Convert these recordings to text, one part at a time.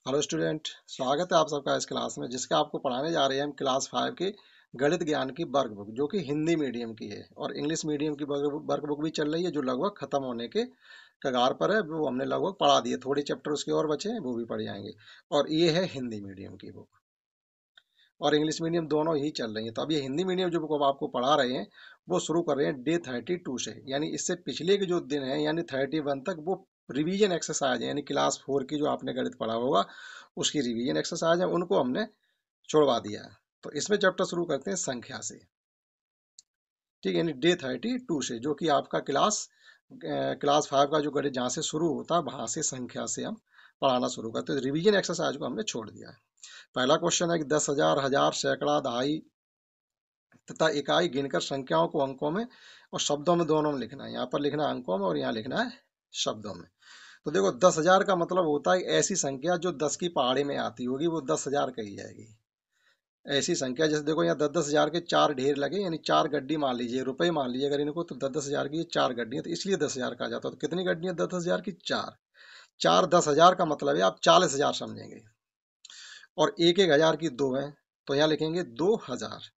Hello student, स्वागत है आप सबका इस क्लास में जिसका आपको पढ़ाने जा रहे हैं हम क्लास 5 की गणित ज्ञान की वर्क बुक जो कि हिंदी मीडियम की है और इंग्लिश मीडियम की वर्क बुक भी चल रही है जो लगभग खत्म होने के कगार पर है। वो हमने लगभग पढ़ा दिए, थोड़े चैप्टर उसके और बचे हैं, वो भी पढ़ जाएंगे। और ये है हिंदी मीडियम की बुक और इंग्लिश मीडियम दोनों ही चल रही है। तो अब ये हिंदी मीडियम जो बुक अब आपको पढ़ा रहे हैं वो शुरू कर रहे हैं डे 32 से, यानी इससे पिछले के जो दिन है यानी 31 तक वो रिवीजन एक्सरसाइज है, यानी क्लास 4 की जो आपने गणित पढ़ा होगा उसकी रिवीजन एक्सरसाइज है, उनको हमने छोड़वा दिया है। तो इसमें चैप्टर शुरू करते हैं संख्या से। ठीक है, यानी डे 32 से, जो कि आपका क्लास 5 का जो गणित जहाँ से शुरू होता है वहां से संख्या से हम पढ़ाना शुरू करते हैं। रिवीजन एक्सरसाइज को हमने छोड़ दिया है। पहला क्वेश्चन है कि 10,000, हजार, सैकड़ा, दहाई तथा इकाई गिनकर संख्याओं को अंकों में और शब्दों में दोनों में लिखना है। यहाँ पर लिखना है अंकों में और यहाँ लिखना है शब्दों में। तो देखो, 10,000 का मतलब होता है ऐसी संख्या जो 10 की पहाड़ी में आती होगी, वो 10,000 कही जाएगी। ऐसी संख्या जैसे देखो यहाँ 10-10 हजार के चार ढेर लगे, यानी चार गड्डी मान लीजिए, रुपए मान लीजिए अगर इनको, तो 10-10 हजार की चार गड्डी है, तो इसलिए 10,000 कहा जाता है। तो कितनी गड्डी है 10-10 हजार की? चार। चार 10,000 का मतलब है आप 40,000 समझेंगे। और एक एक हजार की दो है, तो यहाँ लिखेंगे 2,000।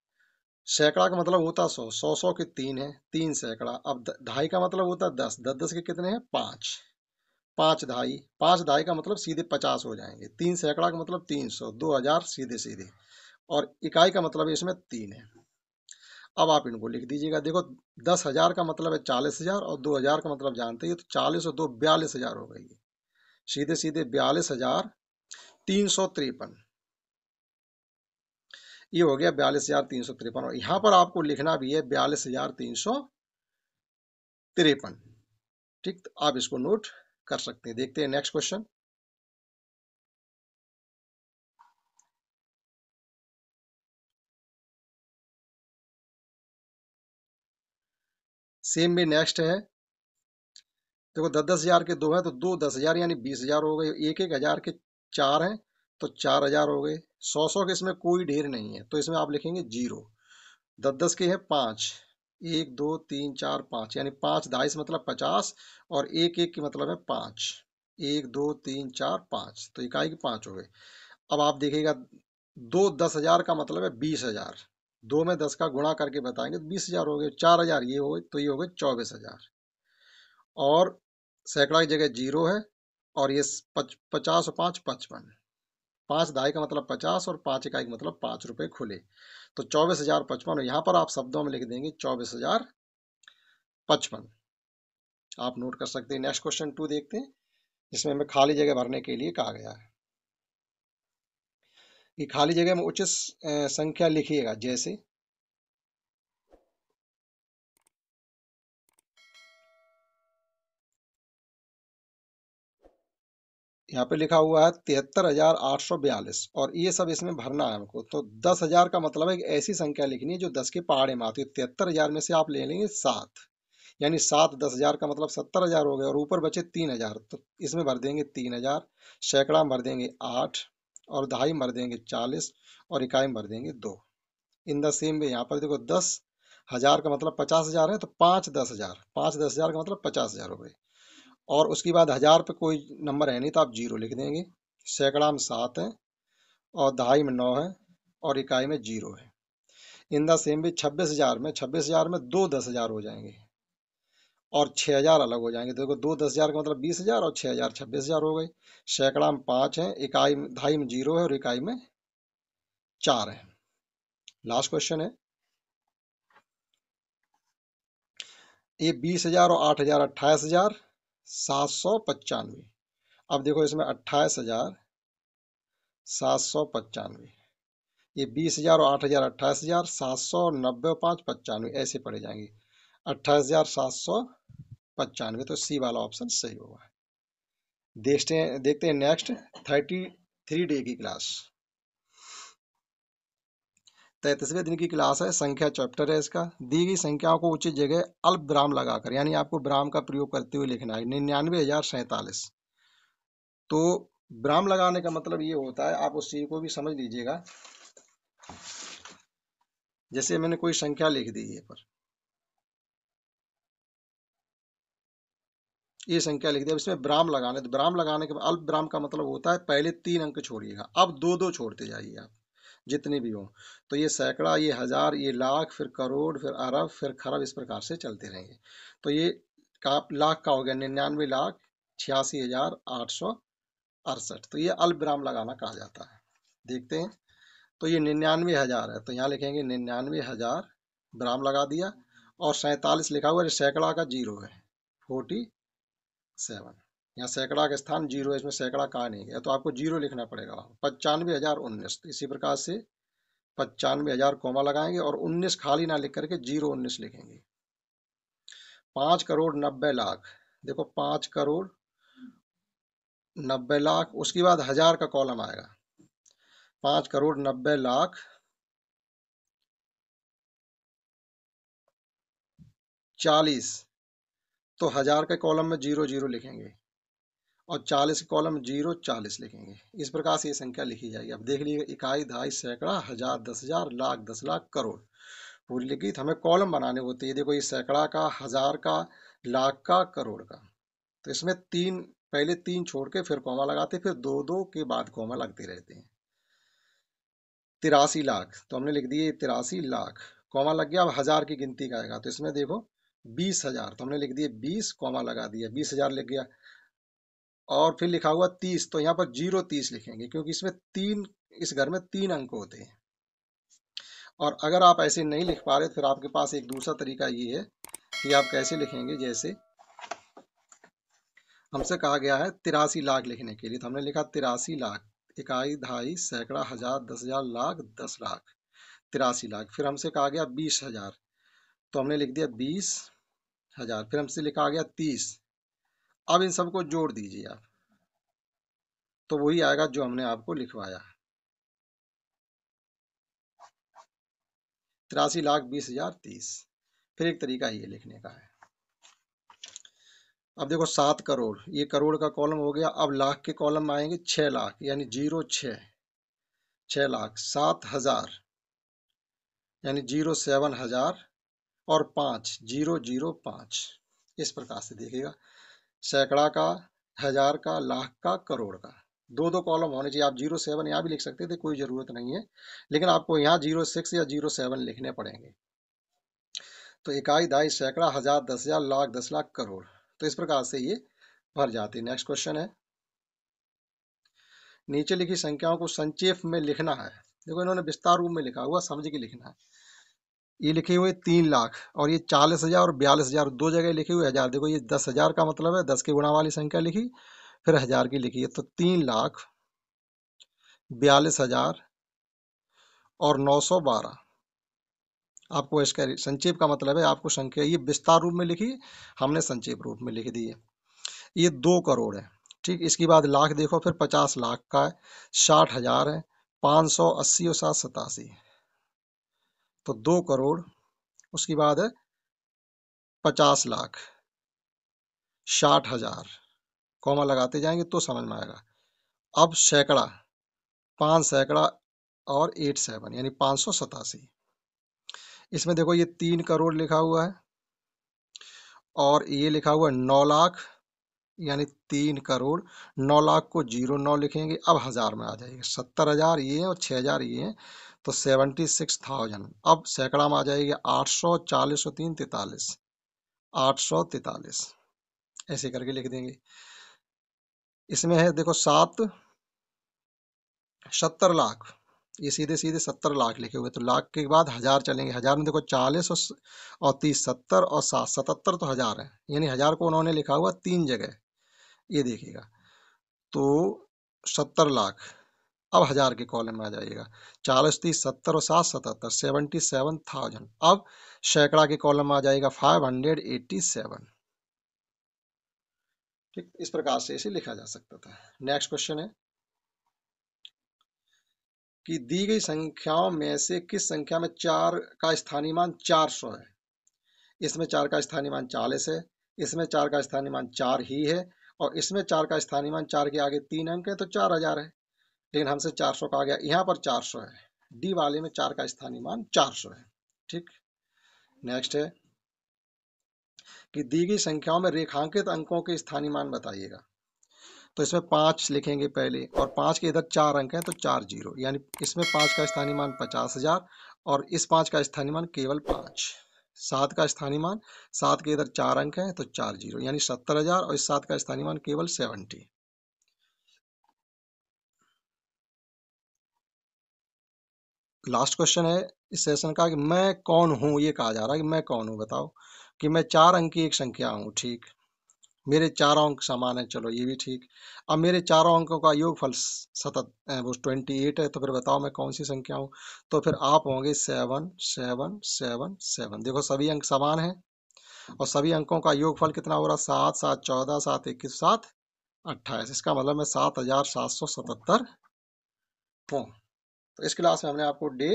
सैकड़ा का मतलब होता है 100, 100 के तीन है, तीन सैकड़ा। अब ढाई का मतलब होता है 10, 10 के कितने हैं? पाँच। पाँच ढाई, पाँच ढाई का मतलब सीधे 50 हो जाएंगे। तीन सैकड़ा का मतलब 300, 2,000 सीधे सीधे। और इकाई का मतलब इसमें तीन है। अब आप इनको लिख दीजिएगा। देखो, 10,000 का मतलब है 40,000 और 2,000 का मतलब जानते ही, तो 40 और 2 42,000 हो गई। सीधे सीधे 42,353, ये हो गया 42,353। और यहाँ पर आपको लिखना भी है 42,353। ठीक, तो आप इसको नोट कर सकते हैं। देखते हैं नेक्स्ट क्वेश्चन। सेम में नेक्स्ट है। देखो, 10-10 हजार के दो हैं, तो दो 10,000 यानी 20,000 हो गए। एक एक हजार के चार हैं, तो 4,000 हो गए। 100 के इसमें कोई ढेर नहीं है, तो इसमें आप लिखेंगे जीरो। 10-10 के हैं पाँच, एक दो तीन चार पाँच, यानी पाँच ढाई से मतलब 50। और एक एक की मतलब है पाँच, एक दो तीन चार पाँच, तो इकाई के पाँच हो गए। अब आप देखिएगा, दो 10,000 का मतलब है 20,000। दो में 10 का गुणा करके बताएंगे तो 20,000 हो गए। 4,000 ये हो गए, तो ये हो गए 24,000। और सैकड़ा की जगह जीरो है। और ये 50 और पाँच 55। पाँच दाई का मतलब 50 और पाँच इकाई का मतलब 5 रुपए खुले। तो 24,055। यहाँ पर आप शब्दों में लिख देंगे 24,055। आप नोट कर सकते हैं। नेक्स्ट क्वेश्चन 2 देखते हैं, जिसमें हमें खाली जगह भरने के लिए कहा गया है कि खाली जगह में उचित संख्या लिखिएगा। जैसे यहाँ पे लिखा हुआ है 73,842, और ये सब इसमें भरना है हमको। तो 10,000 का मतलब है कि ऐसी संख्या लिखनी है जो 10 के पहाड़े में आती है। 73,000 में से आप ले लेंगे सात, यानी सात 10,000 का मतलब 70,000 हो गए। और ऊपर बचे 3,000, तो इसमें भर देंगे 3,000। सैकड़ा में भर देंगे 8, और दहाई में भर देंगे 40, और इकाई में भर देंगे 2। इन द सेम वे यहाँ पर देखो, 10,000 का मतलब 50,000 है, तो पाँच 10,000, पाँच 10,000 का मतलब 50,000 हो गए। और उसके बाद हजार पे कोई नंबर है नहीं, तो आप जीरो लिख देंगे। सैकड़ा में सात है, और दहाई में नौ है, और इकाई में जीरो है। इन द सेम भी 26,000 में दो 10,000 हो जाएंगे, और 6,000 अलग हो जाएंगे। तो देखो, दो 10,000 का मतलब 20,000, और 6,000 26,000 हो गई। सैकड़ा में पाँच है, इकाई में दहाई में जीरो है, और इकाई में चार है। लास्ट क्वेश्चन है ये 20,000 और 8,000, 28,795। अब देखो, इसमें 28,795, ये 20,000 और 8,000, 28,790, पाँच 95, ऐसे पड़े जाएंगे। 28,795, तो सी वाला ऑप्शन सही होगा। देखते हैं नेक्स्ट 33 डे की क्लास। 33वें दिन की क्लास है, संख्या चैप्टर है इसका। दी गई संख्याओं को उचित जगह अल्प विराम लगाकर, यानी आपको विराम का प्रयोग करते हुए लिखना है। 99,047। तो विराम लगाने का मतलब ये होता है, आप उस चीज को भी समझ लीजिएगा। जैसे मैंने कोई संख्या लिख दी है पर, ये संख्या लिख दी। अब इसमें ब्राम लगाना है, तो ब्राम लगाने के बाद अल्प ब्राम का मतलब होता है पहले 3 अंक छोड़िएगा, अब दो दो छोड़ते जाइए आप जितने भी हो। तो ये सैकड़ा, ये हजार, ये लाख, फिर करोड़, फिर अरब, फिर खरब, इस प्रकार से चलते रहेंगे। तो ये लाख का हो गया 99,86,868। तो ये अल्प विराम लगाना कहा जाता है। देखते हैं, तो ये 99,000 है, तो यहाँ लिखेंगे 99,000, विराम लगा दिया। और 47 लिखा हुआ है, सैकड़ा का जीरो है, 47। यहाँ सैकड़ा का स्थान जीरो है, इसमें सैकड़ा कहा नहीं गया, तो आपको जीरो लिखना पड़ेगा। 95,019, तो इसी प्रकार से 95,000 कोमा लगाएंगे और 19 खाली ना लिख करके 019 लिखेंगे। 5,90,00,000, देखो 5,90,00,000, उसके बाद हजार का कॉलम आएगा। 5,90,00,000 40, तो हजार के कॉलम में 0 0 लिखेंगे और 40 के कॉलम में 0 40 लिखेंगे। इस प्रकार से ये संख्या लिखी जाएगी। अब देख लीजिए, इकाई, दहाई, सैकड़ा, हजार, 10,000, लाख, 10,00,000, करोड़, पूरी लिखी। तो हमें कॉलम बनाने होते हैं। देखो, ये सैकड़ा का, हजार का, लाख का, करोड़ का। तो इसमें तीन, पहले 3 छोड़ के फिर कॉमा लगाते, फिर 2 2 के बाद कॉमा लगते रहते हैं। 83,00,000, तो हमने लिख दिए 83,00,000, कॉमा लग गया। अब हजार की गिनती का आएगा, तो इसमें देखो 20,000, तो हमने लिख दिए 20, कॉमा लगा दिया, 20,000 लिख गया। और फिर लिखा हुआ 30, तो यहाँ पर 0 30 लिखेंगे, क्योंकि इसमें तीन, इस घर में 3 अंक होते हैं। और अगर आप ऐसे नहीं लिख पा रहे, तो फिर आपके पास एक दूसरा तरीका ये है कि आप कैसे लिखेंगे। जैसे हमसे कहा गया है 83,00,000 लिखने के लिए, तो हमने लिखा 83,00,000, इकाई, दहाई, सैकड़ा, हजार, 10,000, लाख, 10,00,000, 83,00,000। फिर हमसे कहा गया 20,000, तो हमने लिख दिया 20,000। फिर हमसे लिखा गया 30। अब इन सबको जोड़ दीजिए आप, तो वही आएगा जो हमने आपको लिखवाया, 83,20,030। फिर एक तरीका ये लिखने का है। अब देखो 7 करोड़, ये करोड़ का कॉलम हो गया। अब लाख के कॉलम में आएंगे 6,00,000, यानी 0 6, 6,00,000, 7,000, यानी 07,000, और 5, 0 0 5। इस प्रकार से देखिएगा, सैकड़ा का, हजार का, लाख का, करोड़ का, दो दो कॉलम होने चाहिए। आप 07 यहाँ भी लिख सकते थे, कोई जरूरत नहीं है, लेकिन आपको यहाँ 06 या 07 लिखने पड़ेंगे। तो इकाई, दहाई, सैकड़ा, हजार, 10,000, लाख, 10,00,000, करोड़, तो इस प्रकार से ये भर जाते हैं। नेक्स्ट क्वेश्चन है, नीचे लिखी संख्याओं को संक्षेप में लिखना है। देखो, इन्होंने विस्तार रूप में लिखा हुआ, समझ के लिखना है। ये लिखे हुए 3,00,000, और ये 40,000 और 42,000, दो जगह लिखे हुए हजार। देखो, ये 10,000 का मतलब है 10 के गुणा वाली संख्या लिखी, फिर हजार की लिखी है। तो 3,42,000 और 912। आपको इसका संक्षेप का मतलब है, आपको संख्या ये विस्तार रूप में लिखी, हमने संक्षेप रूप में लिख दी है। ये 2 करोड़ है, ठीक। इसके बाद लाख देखो, फिर 50,00,000 का है, 60,000 है, 580 और 787, तो 2 करोड़। उसके बाद है 50,00,000, 60,000, कॉमा लगाते जाएंगे तो समझ में आएगा। अब सैकड़ा, 5 सैकड़ा और 87, यानी 587। इसमें देखो, ये 3 करोड़ लिखा हुआ है, और ये लिखा हुआ है 9,00,000, यानी 3 करोड़। 9,00,000 को 0 9 लिखेंगे, अब हजार में आ जाएगा। 70,000 ये है और 6,000 ये है, तो 76,000। अब सैकड़ा में आ जाएगी 800, 40 और 3 43, 843, ऐसे करके लिख देंगे। इसमें है देखो 70,00,000, ये सीधे सीधे 70,00,000 लिखे हुए, तो लाख के बाद हजार चलेंगे। हजार में देखो 40 और 30, 70 और 7, 77 तो हजार है, यानी हजार को उन्होंने लिखा हुआ 3 जगह, ये देखिएगा। तो 70,00,000, अब हजार के कॉलम में आ जाइएगा। 40, 30, 70 और 7 77, 77,000। अब सैकड़ा के कॉलम में आ जाएगा 587। ठीक, इस प्रकार से इसे लिखा जा सकता था। नेक्स्ट क्वेश्चन है कि दी गई संख्याओं में से किस संख्या में 4 का स्थानीय मान 400 है। इसमें 4 का स्थानीय मान 40 है, इसमें 4 का स्थानीय मान 4 ही है, और इसमें 4 का स्थानीय मान 4 के आगे 3 अंक है, तो 4,000 है। लेकिन हमसे 400 कहा गया, यहाँ पर 400 है, डी वाले में 4 का स्थानीय मान 400 है। ठीक। नेक्स्ट है, कि दी गई संख्याओं में रेखांकित अंकों के स्थानीय मान बताइएगा। तो इसमें 5 लिखेंगे पहले, और 5 के इधर 4 अंक हैं तो 4 जीरो, यानी इसमें 5 का स्थानीय मान 50,000, और इस 5 का स्थानीय मान केवल 5। 7 का स्थानीय मान, 7 के इधर 4 अंक हैं तो 4 जीरो, यानी 70,000, और इस 7 का स्थानीय मान केवल 70। लास्ट क्वेश्चन है इस सेशन का कि मैं कौन हूं, ये कहा जा रहा है कि मैं कौन हूं, बताओ। कि मैं 4 अंक की एक संख्या हूं, ठीक। मेरे चारों अंक समान है, चलो ये भी ठीक। अब मेरे चारों अंकों का योगफल सतत वो 28 है, तो फिर बताओ मैं कौन सी संख्या हूँ। तो फिर आप होंगे 7 7 7 7। देखो सभी अंक समान हैं, और सभी अंकों का योगफल कितना हो रहा है, 7 7 14, 7 21, 7 28। इसका मतलब मैं 7,777 हूँ। तो इस क्लास में हमने आपको डे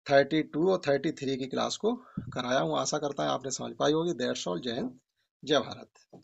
32 और 33 की क्लास को कराया हूँ। आशा करता है आपने समझ पाई होगी। That's all. जय हिंद, जय भारत।